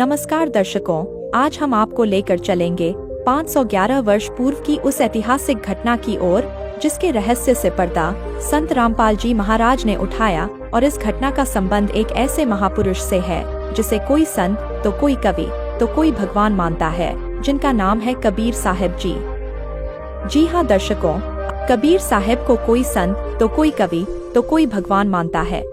नमस्कार दर्शकों, आज हम आपको लेकर चलेंगे 511 वर्ष पूर्व की उस ऐतिहासिक घटना की ओर जिसके रहस्य से पर्दा संत रामपाल जी महाराज ने उठाया। और इस घटना का संबंध एक ऐसे महापुरुष से है जिसे कोई संत तो कोई कवि तो कोई भगवान मानता है, जिनका नाम है कबीर साहब जी। जी हाँ दर्शकों, कबीर साहब को कोई संत तो कोई कवि तो कोई भगवान मानता है,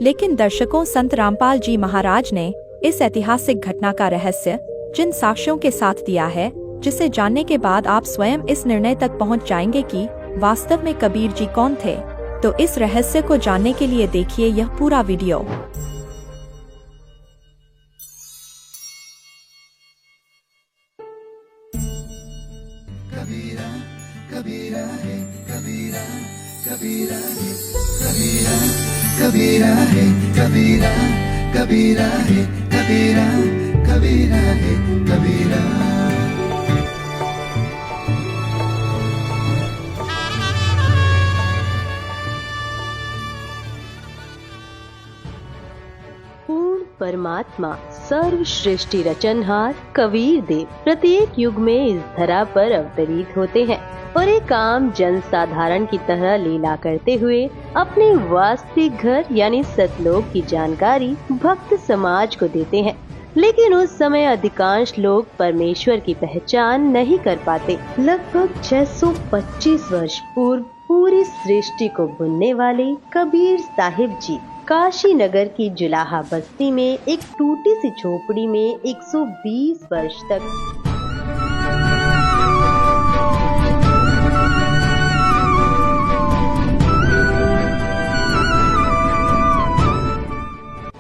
लेकिन दर्शकों संत रामपाल जी महाराज ने इस ऐतिहासिक घटना का रहस्य जिन साक्ष्यों के साथ दिया है, जिसे जानने के बाद आप स्वयं इस निर्णय तक पहुंच जाएंगे कि वास्तव में कबीर जी कौन थे। तो इस रहस्य को जानने के लिए देखिए यह पूरा वीडियो। कबीरा कबीरा है कबीरा कबीरा है कबीरा कबीरा है कबीरा कबीरा है कबीरा कबीरा है कबीरा। पूर्ण परमात्मा सर्वश्रेष्ठी रचनहार कबीर देव प्रत्येक युग में इस धरा पर अवतरित होते हैं और एक आम जन साधारण की तरह लीला करते हुए अपने वास्तविक घर यानी सतलोक की जानकारी भक्त समाज को देते हैं। लेकिन उस समय अधिकांश लोग परमेश्वर की पहचान नहीं कर पाते। लगभग 625 वर्ष पूर्व पूरी सृष्टि को बुनने वाले कबीर साहिब जी काशी नगर की जुलाहा बस्ती में एक टूटी सी झोपड़ी में 120 वर्ष तक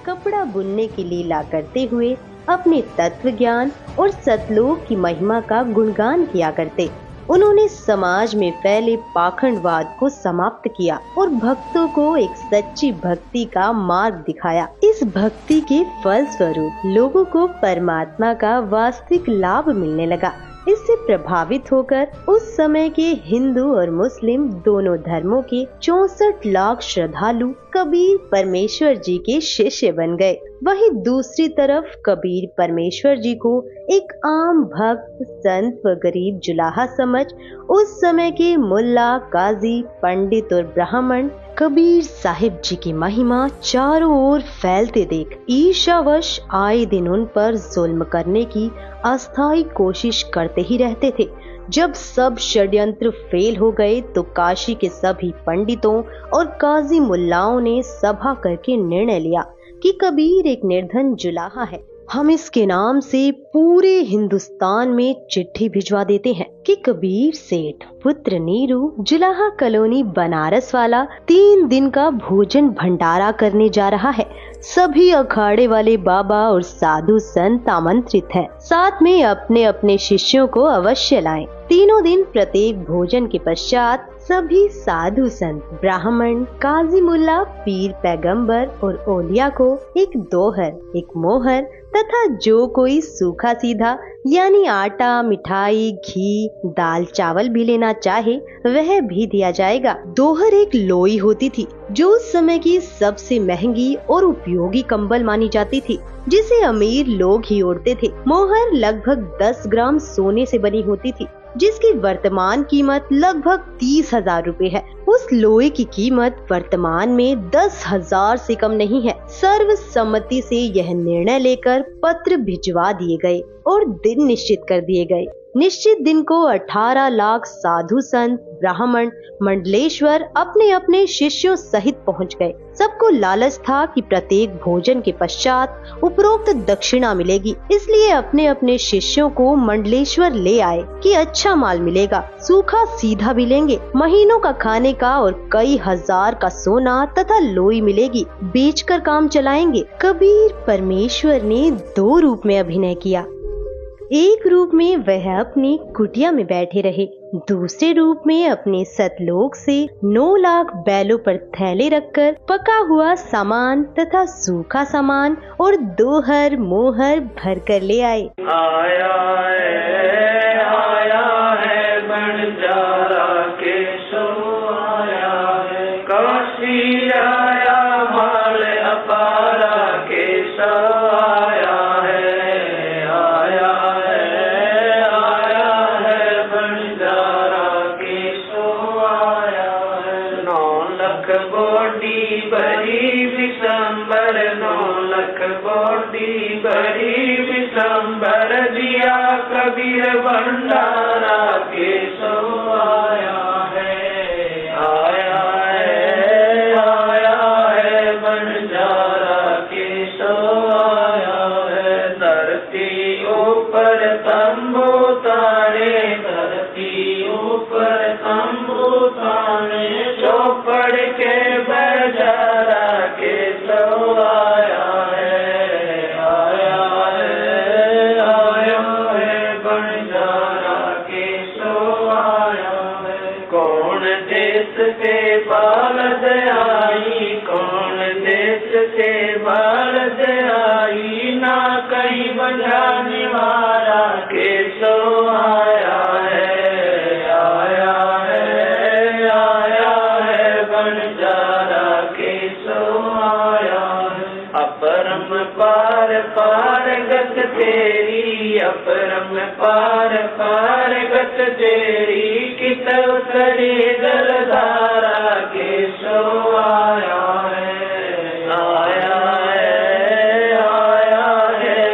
कपड़ा बुनने की लीला करते हुए अपने तत्व ज्ञान और सतलोक की महिमा का गुणगान किया करते। उन्होंने समाज में फैले पाखंडवाद को समाप्त किया और भक्तों को एक सच्ची भक्ति का मार्ग दिखाया। इस भक्ति के फल स्वरूप लोगों को परमात्मा का वास्तविक लाभ मिलने लगा। इससे प्रभावित होकर उस समय के हिंदू और मुस्लिम दोनों धर्मों के 64 लाख श्रद्धालु कबीर परमेश्वर जी के शिष्य बन गए। वहीं दूसरी तरफ कबीर परमेश्वर जी को एक आम भक्त संत व गरीब जुलाहा समझ उस समय के मुल्ला काजी पंडित और ब्राह्मण कबीर साहिब जी की महिमा चारों ओर फैलते देख ईर्ष्यावश आए दिन उन पर जुल्म करने की अस्थायी कोशिश करते ही रहते थे। जब सब षड्यंत्र फेल हो गए तो काशी के सभी पंडितों और काजी मुल्लाओं ने सभा करके निर्णय लिया कि कबीर एक निर्धन जुलाहा है। हम इसके नाम से पूरे हिंदुस्तान में चिट्ठी भिजवा देते हैं कि कबीर सेठ पुत्र नीरू जुलाहा कॉलोनी बनारस वाला 3 दिन का भोजन भंडारा करने जा रहा है। सभी अखाड़े वाले बाबा और साधु संत आमंत्रित हैं। साथ में अपने अपने शिष्यों को अवश्य लाएं। तीनों दिन प्रत्येक भोजन के पश्चात सभी साधु संत ब्राह्मण काजी मुल्ला पीर पैगंबर और ओलिया को एक दोहर एक मोहर तथा जो कोई सूखा सीधा यानी आटा मिठाई घी दाल चावल भी लेना चाहे वह भी दिया जाएगा। दोहर एक लोई होती थी जो उस समय की सबसे महंगी और उपयोगी कंबल मानी जाती थी, जिसे अमीर लोग ही ओढ़ते थे। मोहर लगभग 10 ग्राम सोने से बनी होती थी, जिसकी वर्तमान कीमत लगभग 30,000 रुपए है। उस लोहे की कीमत वर्तमान में 10,000 से कम नहीं है। सर्वसम्मति से यह निर्णय लेकर पत्र भिजवा दिए गए और दिन निश्चित कर दिए गए। निश्चित दिन को 18 लाख साधु संत ब्राह्मण मंडलेश्वर अपने अपने शिष्यों सहित पहुंच गए। सबको लालच था कि प्रत्येक भोजन के पश्चात उपरोक्त दक्षिणा मिलेगी, इसलिए अपने अपने शिष्यों को मंडलेश्वर ले आए कि अच्छा माल मिलेगा, सूखा सीधा भी लेंगे, महीनों का खाने का और कई हजार का सोना तथा लोई मिलेगी, बेचकर काम चलाएंगे। कबीर परमेश्वर ने 2 रूप में अभिनय किया। एक रूप में वह अपनी कुटिया में बैठे रहे, दूसरे रूप में अपने सतलोक से 9 लाख बैलों पर थैले रखकर पका हुआ सामान तथा सूखा सामान और दोहर मोहर भर कर ले आए। आया है बंजारा केशव आया है, काशी आया माल अपारा केशव आया है। बोडी बड़ी विशंबर 9 लख बोडी बड़ी विशंबर दिया कबीर भंडारा के सो आया है बंजारा के सो आया है धरती ऊपर तंबू तारे धरती ऊपर तंबू तारे चौपड़ के बजारा के सो आया है बंजारा के सो आया है कौन देश से बालद आई कौन देश से बालद आई ना कहीं बजाने वाला के सो आया है बंजारा के सो आया है अपरम पार पार गत तेरी अपरम पार पार गत तेरी कित उतरी जलधारा के सो आया है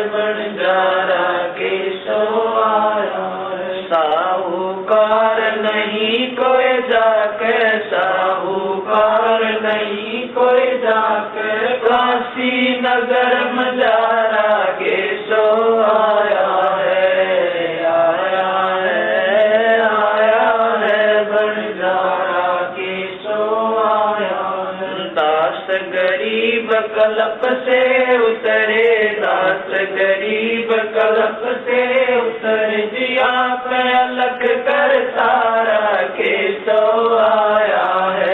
बंजारा के सो आया है साहूकार नहीं कोई जाके साहूकार नहीं कोई जाके काशी नगर मजारा के सो आया है बंजारा के सो आया है दास गरीब कल्प से उतरे दास गरीब कल्प से उतरे जिया पे अलग कर तारा के सो आया है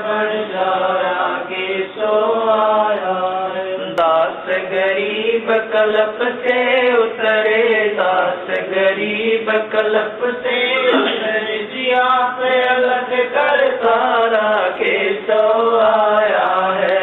बंजारा के सो आया है दास गरीब कल्प से उतरे दास गरीब कल्प से उतरे जिया पे अलग कर तारा के सो आया है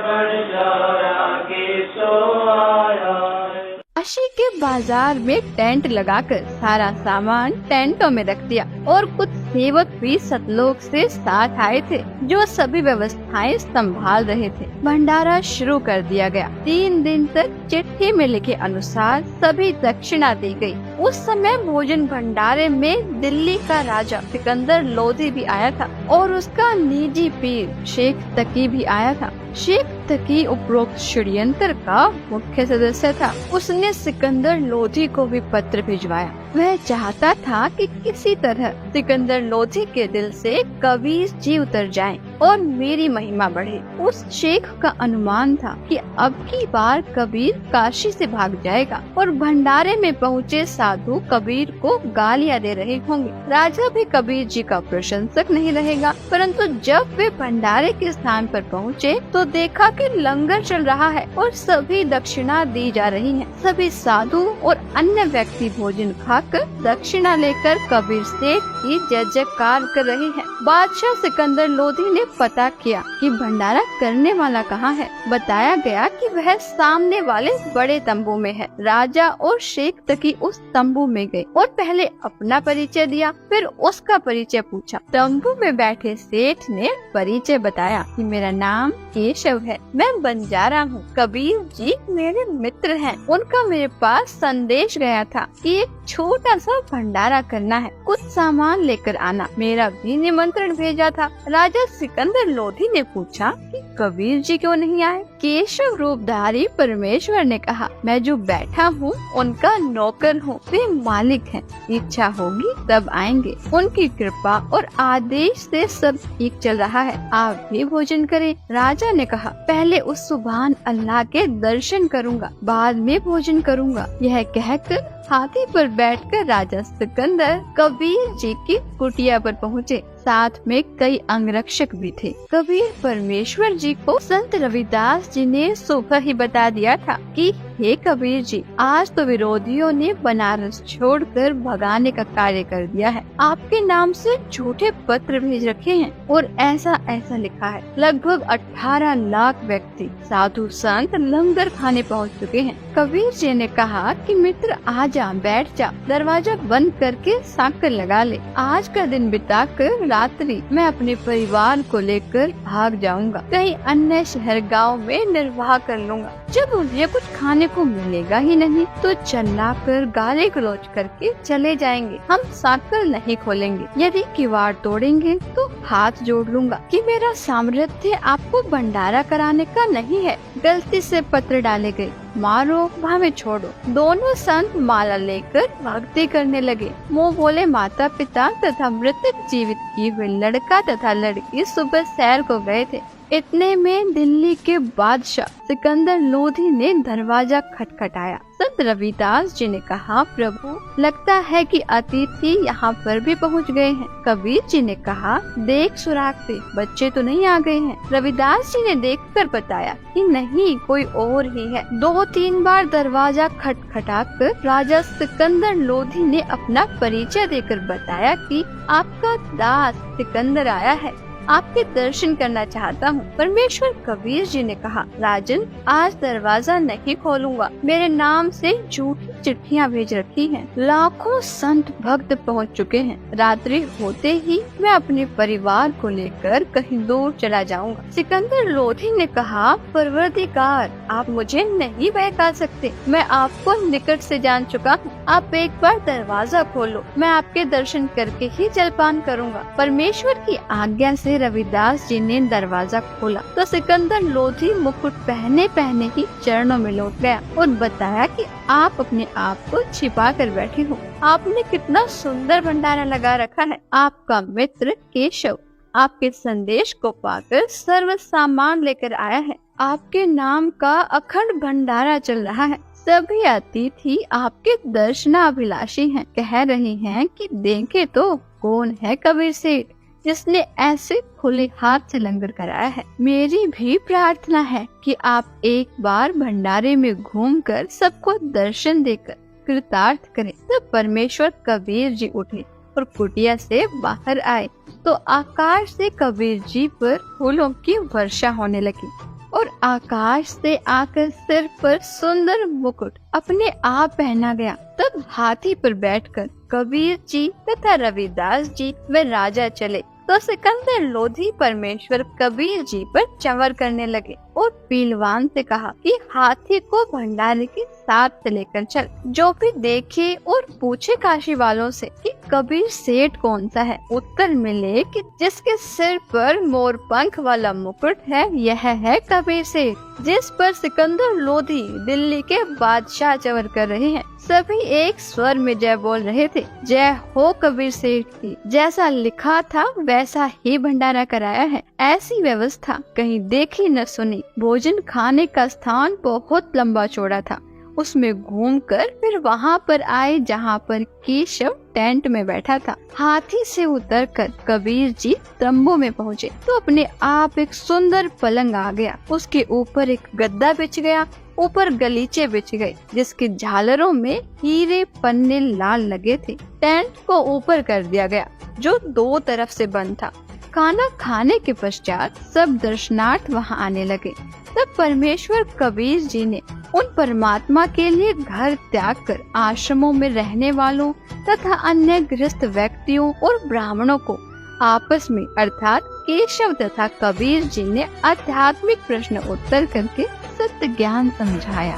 बंजारा के सो आया है काशी के बाजार में टेंट लगाकर सारा सामान टेंटों में रख दिया और कुछ सेवक भी सतलोक से साथ आए थे जो सभी व्यवस्थाएं संभाल रहे थे। भंडारा शुरू कर दिया गया। 3 दिन तक चिट्ठी में लिखे अनुसार सभी दक्षिणा दी गई। उस समय भोजन भंडारे में दिल्ली का राजा सिकंदर लोधी भी आया था और उसका निजी पीर शेख तकी भी आया था। शेख तकी उपरोक्त षड्यंत्र का मुख्य सदस्य था। उसने सिकंदर लोधी को भी पत्र भिजवाया। वह चाहता था कि किसी तरह सिकंदर लोधी के दिल से कबीर जी उतर जाएं और मेरी महिमा बढ़े। उस शेख का अनुमान था कि अब की बार कबीर काशी से भाग जाएगा और भंडारे में पहुँचे साधु कबीर को गालियाँ दे रहे होंगे। राजा भी कबीर जी का प्रशंसक नहीं रहेगा। परंतु जब वे भंडारे के स्थान पर पहुँचे तो देखा कि लंगर चल रहा है और सभी दक्षिणा दी जा रही है। सभी साधु और अन्य व्यक्ति भोजन खाकर दक्षिणा लेकर कबीर सेठ की जय जयकार कर रहे हैं। बादशाह सिकंदर लोधी ने पता किया कि भंडारा करने वाला कहाँ है। बताया गया कि वह सामने वाले बड़े तंबू में है। राजा और शेख तकी उस तंबू में गए और पहले अपना परिचय दिया, फिर उसका परिचय पूछा। तंबू में बैठे सेठ ने परिचय बताया कि मेरा नाम केशव है, मैं बंजारा हूँ। कबीर जी मेरे मित्र हैं। उनका मेरे पास संदेश गया था कि एक छोटा सा भंडारा करना है, कुछ सामान लेकर आना। मेरा भी निमंत्रण भेजा था। राजा सिकंदर लोधी ने पूछा कि कबीर जी क्यों नहीं आए? केशव रूपधारी परमेश्वर ने कहा, मैं जो बैठा हूँ उनका नौकर हूँ, वे मालिक हैं। इच्छा होगी तब आएंगे। उनकी कृपा और आदेश से सब ठीक चल रहा है। आप भी भोजन करें। राजा ने कहा, पहले उस सुभान अल्लाह के दर्शन करूँगा, बाद में भोजन करूँगा। यह कहकर हाथी पर बैठकर राजा सिकंदर कबीर जी की कुटिया पर पहुँचे। साथ में कई अंगरक्षक भी थे। कबीर परमेश्वर जी को संत रविदास जी ने सुबह ही बता दिया था कि हे कबीर जी, आज तो विरोधियों ने बनारस छोड़कर भगाने का कार्य कर दिया है। आपके नाम से झूठे पत्र भेज रखे हैं और ऐसा ऐसा लिखा है। लगभग 18 लाख व्यक्ति साधु संत लंगर खाने पहुंच चुके हैं। कबीर जी ने कहा कि मित्र आजा, बैठ जा, दरवाजा बंद करके साकर लगा ले। आज का दिन बिताकर रात्रि मैं अपने परिवार को लेकर भाग जाऊंगा, कहीं अन्य शहर गांव में निर्वाह कर लूंगा। जब उन्हें कुछ खाने को मिलेगा ही नहीं तो चिल्लाकर गाली गलौज करके चले जाएंगे। हम साकर नहीं खोलेंगे, यदि किवाड़ तोड़ेंगे तो हाथ जोड़ लूंगा कि मेरा सामर्थ्य आपको भंडारा कराने का नहीं है। गलती से पत्र डाले गए, मारो भावे छोड़ो। दोनों संत माला लेकर भक्ति करने लगे। मुँह बोले माता पिता तथा मृतक जीवित किए हुए लड़का तथा लड़की सुबह सैर को गए थे। इतने में दिल्ली के बादशाह सिकंदर लोधी ने दरवाजा खटखटाया। संत रविदास जी ने कहा, प्रभु लगता है कि अतिथि यहाँ पर भी पहुँच गए हैं। कबीर जी ने कहा, देख सुराग से बच्चे तो नहीं आ गए हैं। रविदास जी ने देखकर बताया कि नहीं, कोई और ही है। 2-3 बार दरवाजा खटखटाकर राजा सिकंदर लोधी ने अपना परिचय देकर बताया कि आपका दास सिकंदर आया है, आपके दर्शन करना चाहता हूँ। परमेश्वर कबीर जी ने कहा, राजन आज दरवाजा नहीं खोलूंगा, मेरे नाम से झूठी चिट्ठियाँ भेज रखी हैं। लाखों संत भक्त पहुँच चुके हैं। रात्रि होते ही मैं अपने परिवार को लेकर कहीं दूर चला जाऊंगा। सिकंदर लोधी ने कहा, परवरदिगार आप मुझे नहीं बहका सकते, मैं आपको निकट से जान चुका हूँ। आप एक बार दरवाजा खोलो, मैं आपके दर्शन करके ही जलपान करूँगा। परमेश्वर की आज्ञा से रविदास जी ने दरवाजा खोला तो सिकंदर लोधी मुकुट पहने पहने ही चरणों में लौट गया और बताया कि आप अपने आप को छिपा कर बैठे हो। आपने कितना सुंदर भंडारा लगा रखा है। आपका मित्र केशव आपके संदेश को पाकर सर्व सामान लेकर आया है। आपके नाम का अखंड भंडारा चल रहा है। सभी अतिथि आपके दर्शनाभिलाषी हैं। कह रहे हैं कि देखे तो कौन है कबीर सेठ जिसने ऐसे खुले हाथ से लंगर कराया है। मेरी भी प्रार्थना है कि आप एक बार भंडारे में घूमकर सबको दर्शन देकर कृतार्थ करें। तब परमेश्वर कबीर जी उठे और कुटिया से बाहर आए तो आकाश से कबीर जी पर फूलों की वर्षा होने लगी और आकाश से आकर सिर पर सुंदर मुकुट अपने आप पहना गया। तब हाथी पर बैठकर कबीर जी तथा रविदास जी व राजा चले तो सिकंदर लोधी परमेश्वर कबीर जी पर चंवर करने लगे और पीलवान से कहा कि हाथी को भंडारे के साथ लेकर चल। जो भी देखे और पूछे काशी वालों से कि कबीर सेठ कौन सा है, उत्तर मिले कि जिसके सिर पर मोर पंख वाला मुकुट है यह है कबीर सेठ, जिस पर सिकंदर लोधी दिल्ली के बादशाह चंवर कर रहे हैं। सभी एक स्वर में जय बोल रहे थे। जय हो कबीर सेठ की, जैसा लिखा था वैसा ही भंडारा कराया है। ऐसी व्यवस्था कहीं देखी न सुनी। भोजन खाने का स्थान बहुत लंबा चौड़ा था। उसमें घूमकर फिर वहाँ पर आए जहाँ पर केशव टेंट में बैठा था। हाथी से उतरकर कबीर जी तंबू में पहुँचे तो अपने आप एक सुंदर पलंग आ गया। उसके ऊपर एक गद्दा बिछ गया, ऊपर गलीचे बिछ गए जिसके झालरों में हीरे पन्ने लाल लगे थे। टेंट को ऊपर कर दिया गया जो 2 तरफ से बंद था। खाना खाने के पश्चात सब दर्शनार्थ वहां आने लगे। तब परमेश्वर कबीर जी ने उन परमात्मा के लिए घर त्याग कर आश्रमों में रहने वालों तथा अन्य गृहस्थ व्यक्तियों और ब्राह्मणों को आपस में अर्थात केशव तथा कबीर जी ने आध्यात्मिक प्रश्न उत्तर करके सत्य ज्ञान समझाया।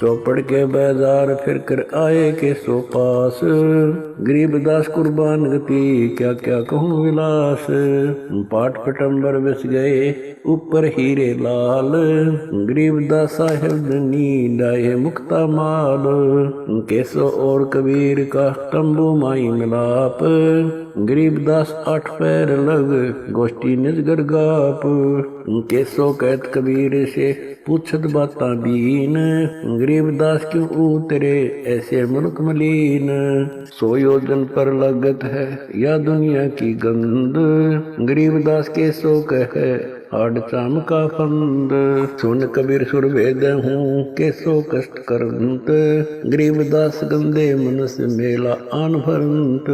चौपड़ के बाजार फिर कर आए के सो पास, गरीबदास कुर्बान गति क्या क्या कहूँ विलास। पाट पटम्बर बस गए ऊपर हीरे लाल, गरीबदास साहेब धनी डाये मुक्ता माल। केसो और कबीर का तंबू माई मिलाप, गरीबदास 8 पैर लग गोष्ठी निजगर गाप। केसो कहत कबीर से पूछत बाता बीन, गरीबदास क्यों उतरे ऐसे मुल्क मलीन। 100 योजन पर लगत है या दुनिया की गंद, गरीबदास केसो कहे आड़ चाम का फंद। सुन कबीर सुर वेद हूँ कैसो कष्ट करंत। गरीबदास गंदे मन से मेला आन भरंत।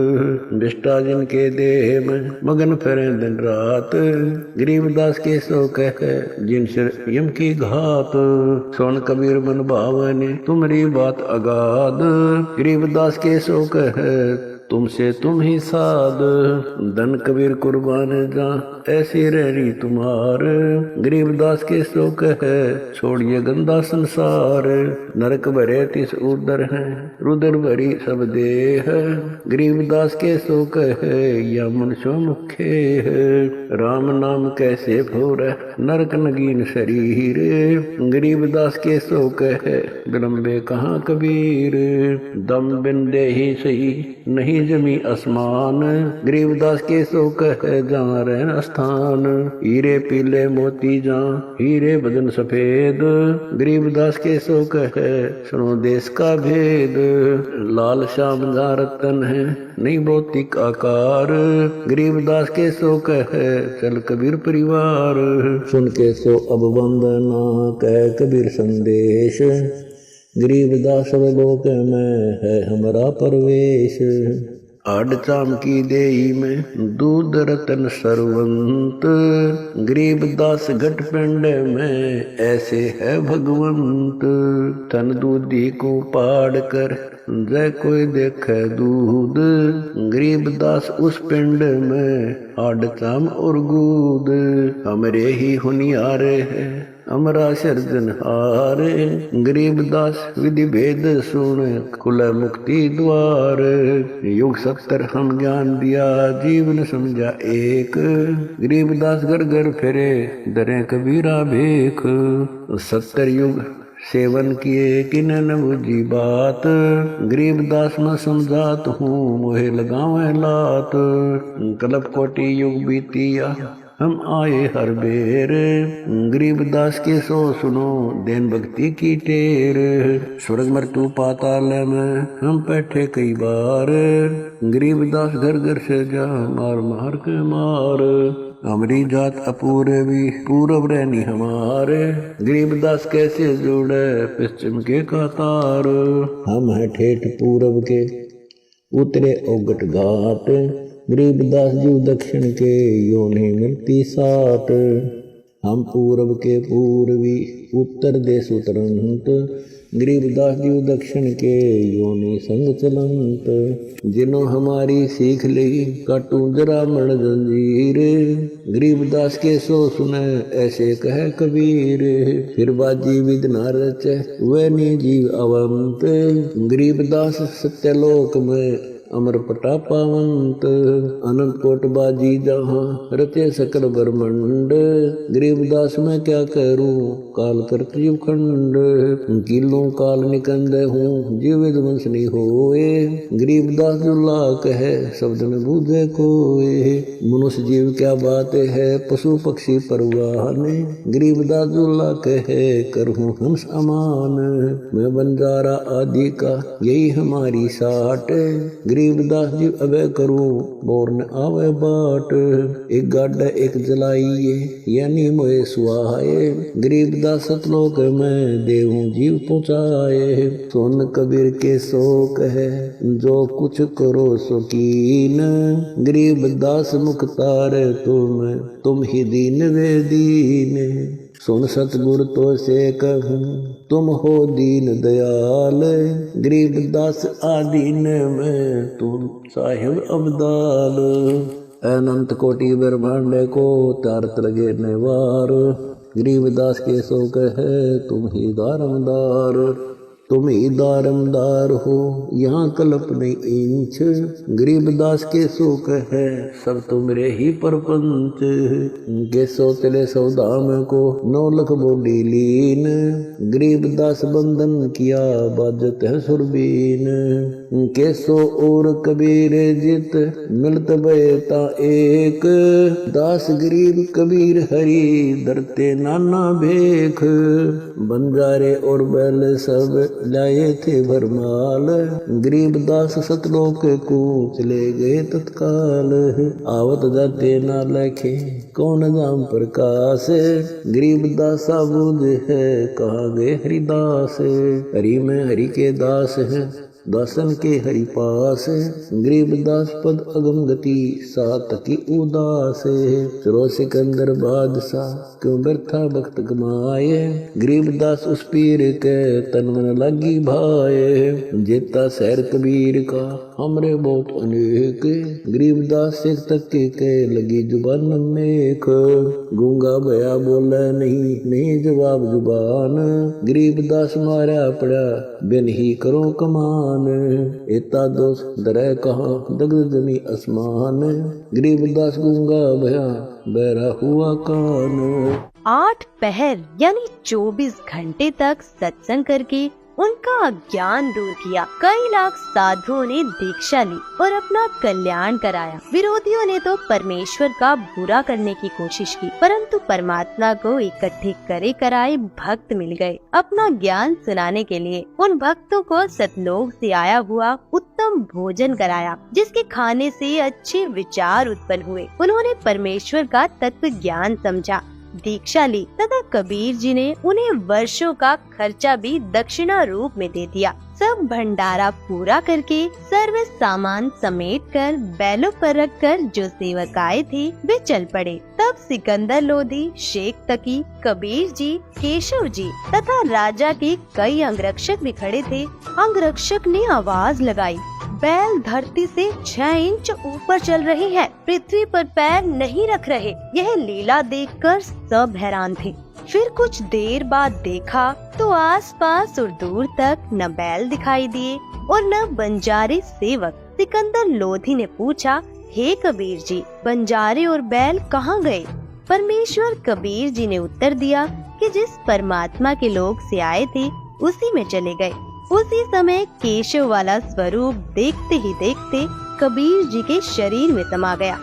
विष्टा जिनके देह में मगन फिरे दिन रात। गरीबदास कैसो कह जिन सिर यम की घात। सुन कबीर मन भावने तुम्हारी बात अगाध। गरीबदास कैसो कह तुमसे तुम ही साध। धन कबीर कुर्बान जा ऐसी रहरी तुम्हार। गरीबदास के सो कह छोड़िए गंदा संसार। नरक भरे तिस उदर है रुदर भरी सब देह। गरीबदास के सो कह या मनुष्य मुखे है। राम नाम कैसे भोर नरक नगीन शरीर। गरीबदास के सो कह विलंबे कहाँ कबीर। दम बिन दे ही सही नहीं जमी आसमान। गरीबदास के सो कह जहाँ रहन स्थान। हीरे पीले मोती जहाँ हीरे बदन सफेद। गरीबदास के सो कह सुनो देश का भेद। लाल श्याम जहाँ रतन है नहीं भौतिक आकार। गरीबदास के सो कह चल कबीर परिवार। सुन के सो अब वंदना कह कबीर संदेश। गरीबदास लोक में है हमारा परवेश। आड़ चाम की देई में दूध रतन सरवंत। गरीबदास घट पिंड में ऐसे है भगवंत। तन दूधी को पाड़ कर जय कोई देखे दूध। गरीबदास उस पिंड में आड़ चाम और गूद। हमरे ही हुनियारे है अमरा सिरजनहार। गरीबदास विधि भेद सुन कुल मुक्ति द्वार। युग 70 हम ज्ञान दिया जीवन समझा एक। गरीबदास घर घर फिरे दरे कबीरा भेख। 70 युग सेवन किए किन न बुझी बात। गरीबदास में समझात हूँ मोहे लगावे लात। कल्प कोटि युग बीतिया हम आए हर बेर। गरीबदास के सो सुनो देन भक्ति की टेर। स्वर्ग मृत्यु पाताल में हम बैठे कई बार। गरीबदास घर घर से जा मार मार के मार। हमारी जात अपूर्वी पूर्व रहनी हमारे। गरीबदास कैसे जुड़े पश्चिम के कतार। हम है ठेठ पूर्व के उतरे ओगट घाट। गरीबदास जी दक्षिण के यो नहीं मिलती साट। हम पूर्व के पूर्वी उत्तर देश उतरंत। गरीबदास जी दक्षिण के योनि संग चलंत। जिन्हों हमारी सीख ली काटू जरा मण जंजीर। गरीबदास के सो सुने ऐसे कह कबीर। फिर बाजी विद न रचे वे नी जीव अवंत। गरीबदास सत्यलोक में अमर पटा पावंत। अनंत कोट बाजी जहाँ रचे सकल ब्रह्मंड। गरीबदास मैं क्या करूं काल करत जीव खंड। किलों काल निकंद हूँ जीव वंश नहीं होए। गरीबदास जुल्ला कहे शब्द न बूझे कोए। मनुष्य जीव क्या बात है पशु पक्षी परवाने। गरीबदास जुल्ला कहे करहूँ हंस अमान। मैं बंजारा आदि का यही हमारी साट। गरीबदास जी अबे करूं बोर न आवे बाट। एक गाड़ा एक जलाइए यानी मोए सुहाए। गरीबदास सतलोक में देहूं जीव पहुँचाए। सुन कबीर के शोक है जो कुछ करो सो कीन। गरीबदास मुख्तार तुम ही दीन वे दीन। सुन सतगुर तो से कहूँ तुम हो दीन दयाल। गरीबदास आदीन में तुम साहिब अब्दाल। अनंत कोटि ब्रह्मांड को तारत लगे नेवार। गरीबदास के सो कहे तुम ही दारमदार। तुम ही दारमदार हो यहाँ कल्प नहीं इंच। गरीबदास के सो कहे सब तुमरे ही परपंच। के सो चले सौदाम को 9 लाख बोली लीन। गरीबदास बंधन किया बाजत है सुरबीन। के सो और कबीर जित मिलत बेता एक। दास गरीब कबीर हरि दरते नाना भेख। बंजारे और बैल सब लाए थे भरमाल, गरीबदास सतलोक को चले गए तत्काल। आवत जाते ना लखे कौन जाम प्रकाश, गरीबदास बूझ है कहाँ गए हरिदास। हरि में हरि के दास है दासन के हरि पास, गरीबदास पद अगम गति सात की उदास। चलो सिकंदर बादशाह क्यों व्यर्था वक्त कमाए, गरीबदास उस पीर के तन मन लगी भाए। जेता शहर कबीर का हमरे बहुत अनेक, गरीबदास से तक के लगी जुबान मेख। गूंगा भया बोले नहीं जवाब जुबान, गरीबदास मारा पड़ा बिन ही करो कमान। एता दोष दरे कहा दग्ध जमी आसमान, गरीबदास गूंगा भया बहरा हुआ कान। 8 पहर यानी 24 घंटे तक सत्संग करके उनका अज्ञान दूर किया। कई लाख साधुओं ने दीक्षा ली और अपना कल्याण कराया। विरोधियों ने तो परमेश्वर का बुरा करने की कोशिश की, परंतु परमात्मा को इकट्ठे करे कराए भक्त मिल गए अपना ज्ञान सुनाने के लिए। उन भक्तों को सतलोक से आया हुआ उत्तम भोजन कराया, जिसके खाने से अच्छे विचार उत्पन्न हुए। उन्होंने परमेश्वर का तत्व ज्ञान समझा, दीक्षा ली तथा कबीर जी ने उन्हें वर्षों का खर्चा भी दक्षिणा रूप में दे दिया। सब भंडारा पूरा करके सर्व सामान समेट कर बैलों पर रखकर जो सेवक आए थे वे चल पड़े। तब सिकंदर लोधी, शेख तकी, कबीर जी, केशव जी तथा राजा के कई अंगरक्षक भी खड़े थे। अंगरक्षक ने आवाज लगाई, बैल धरती से 6 इंच ऊपर चल रहे हैं, पृथ्वी पर पैर नहीं रख रहे। यह लीला देखकर सब हैरान थे। फिर कुछ देर बाद देखा तो आसपास और दूर तक न बैल दिखाई दिए और न बंजारे सेवक। सिकंदर लोधी ने पूछा, हे कबीर जी, बंजारे और बैल कहाँ गए? परमेश्वर कबीर जी ने उत्तर दिया कि जिस परमात्मा के लोक से आए थे उसी में चले गए। उसी समय केशव वाला स्वरूप देखते ही देखते कबीर जी के शरीर में समा गया।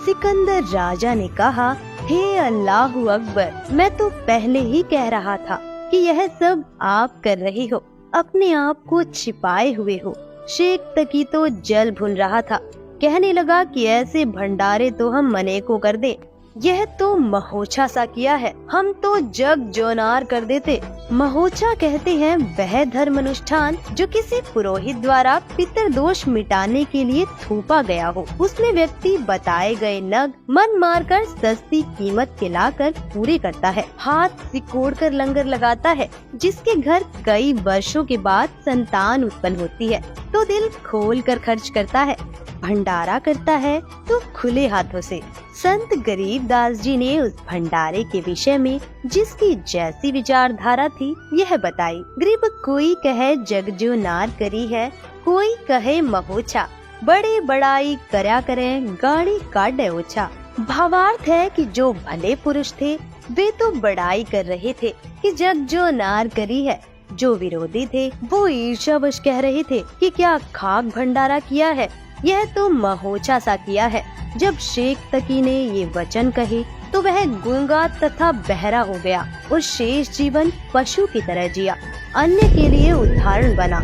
सिकंदर राजा ने कहा, हे अल्लाहु अकबर, मैं तो पहले ही कह रहा था कि यह सब आप कर रहे हो, अपने आप को छिपाए हुए हो। शेख तकी तो जल भून रहा था, कहने लगा कि ऐसे भंडारे तो हम मने को कर दे, यह तो महोछा सा किया है, हम तो जग जोनार कर देते। महोछा कहते हैं वह धर्म अनुष्ठान जो किसी पुरोहित द्वारा पितृदोष मिटाने के लिए थोपा गया हो। उसमें व्यक्ति बताए गए नग मन मारकर सस्ती कीमत के लाकर पूरे करता है, हाथ सिकोड़ कर लंगर लगाता है। जिसके घर कई वर्षों के बाद संतान उत्पन्न होती है तो दिल खोल कर खर्च करता है, भंडारा करता है तो खुले हाथों से। संत गरीबदास जी ने उस भंडारे के विषय में जिसकी जैसी विचारधारा थी यह बताई। गरीब कोई कहे जग जो नार करी है, कोई कहे महोछा, बड़े बड़ाई करया करें गाड़ी काटे ओछा। भावार्थ है कि जो भले पुरुष थे वे तो बड़ाई कर रहे थे कि जग जो नार करी है, जो विरोधी थे वो ईर्ष्यावश कह रहे थे कि क्या खाक भंडारा किया है, यह तो महोछा सा किया है। जब शेख तकी ने ये वचन कहे तो वह गूंगा तथा बहरा हो गया और शेष जीवन पशु की तरह जिया। अन्य के लिए उदाहरण बना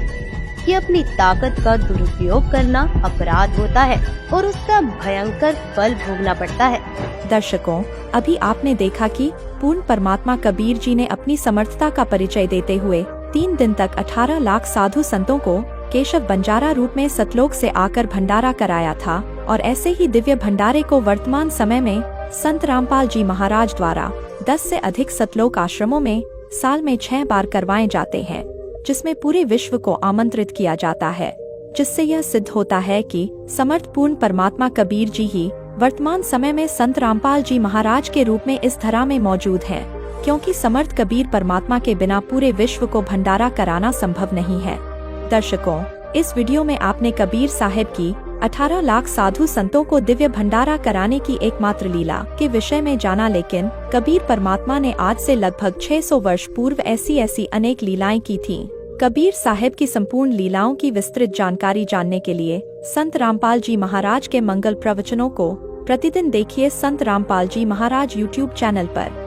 कि अपनी ताकत का दुरुपयोग करना अपराध होता है और उसका भयंकर फल भोगना पड़ता है। दर्शकों, अभी आपने देखा कि पूर्ण परमात्मा कबीर जी ने अपनी समर्थता का परिचय देते हुए 3 दिन तक 18 लाख साधु संतों को केशव बंजारा रूप में सतलोक से आकर भंडारा कराया था। और ऐसे ही दिव्य भंडारे को वर्तमान समय में संत रामपाल जी महाराज द्वारा 10 से अधिक सतलोक आश्रमों में साल में 6 बार करवाए जाते हैं, जिसमें पूरे विश्व को आमंत्रित किया जाता है, जिससे यह सिद्ध होता है कि समर्थ पूर्ण परमात्मा कबीर जी ही वर्तमान समय में संत रामपाल जी महाराज के रूप में इस धरा में मौजूद हैं, क्योंकि समर्थ कबीर परमात्मा के बिना पूरे विश्व को भंडारा कराना संभव नहीं है। दर्शकों, इस वीडियो में आपने कबीर साहिब की 18 लाख साधु संतों को दिव्य भंडारा कराने की एकमात्र लीला के विषय में जाना, लेकिन कबीर परमात्मा ने आज से लगभग 600 वर्ष पूर्व ऐसी अनेक लीलाएं की थीं। कबीर साहिब की संपूर्ण लीलाओं की विस्तृत जानकारी जानने के लिए संत रामपाल जी महाराज के मंगल प्रवचनों को प्रतिदिन देखिए संत रामपाल जी महाराज YouTube चैनल पर।